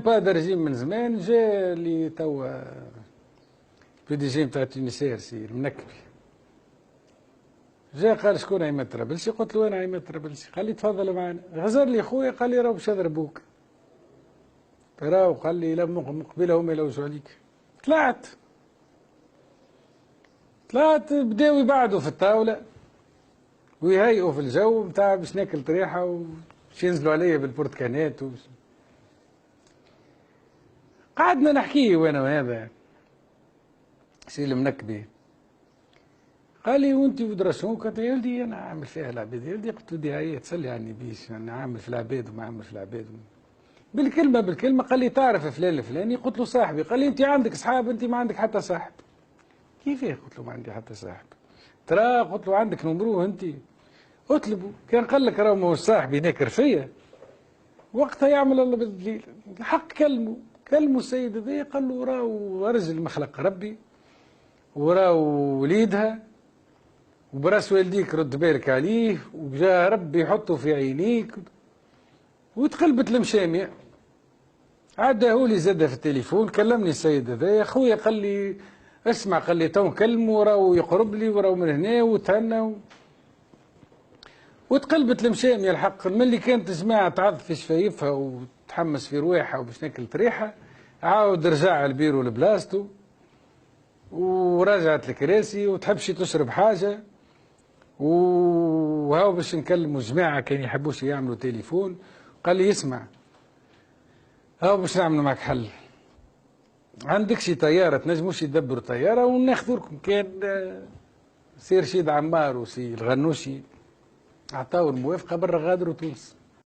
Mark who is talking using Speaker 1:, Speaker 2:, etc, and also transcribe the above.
Speaker 1: با رجيم من زمان جا اللي توا بي دي جي نتاع تونسير سي المنكبي. جا قال شكون عماد طرابلسي؟ قلت له انا عماد طرابلسي. قال لي تفضل معنا. غزر لي خويا قال لي راهو باش يضربوك. راهو قال لي لا مقبله هما يلوجوا عليك. طلعت بداو يبعدوا في الطاوله ويهيئوا في الجو نتاع باش ناكل طريحه وباش ينزلوا عليا بالبرتكانات قعدنا نحكيه وانا وهذا سي المنكبي. قال لي وانت ودرسون؟ قلت له يا ولدي انا عامل فيها العباد. يا ولدي قلت له دي هي تسلي عني بيش انا عامل في العباد وما عامل في العباد بالكلمه. قال لي تعرف فلان الفلاني؟ قلت له صاحبي. قال لي انت عندك اصحاب؟ انت ما عندك حتى صاحب. كيفاه؟ قلت له ما عندي حتى صاحب. ترى قلت له عندك نمروه انت؟ اطلبوا. كان قال لك راه ماهوش صاحبي ناكر فيا وقتها يعمل الله بالدليل. الحق كلموا السيد هذا قال له راهو رجل مخلق ربي وراهو وليدها وبراس والديك رد بالك عليه وجا ربي يحطه في عينيك. وتقلبت المشامع. عداهولي زاد في التليفون كلمني السيد هذا يا خويا قال لي اسمع قال لي تو نكلمه وراهو يقرب لي وراهو من هنا وتهنى وتقلبت المشامع. الحق ملي كانت جماعه تعض في شفايفها وتحمس في رواحها وباش ناكلت ريحه عاود رجع البيرو لبلاصتو وراجعت الكراسي وتحبش تشرب حاجه وهاو باش نكلموا جماعه كان يحبوش يعملوا تليفون. قال لي اسمع هاو باش نعملوا معك حل. عندك شي طياره تنجموش يدبروا طياره وناخذوا لكم كان سي رشيد عمار وسي الغنوشي عطاو الموافقه برا غادروا تونس.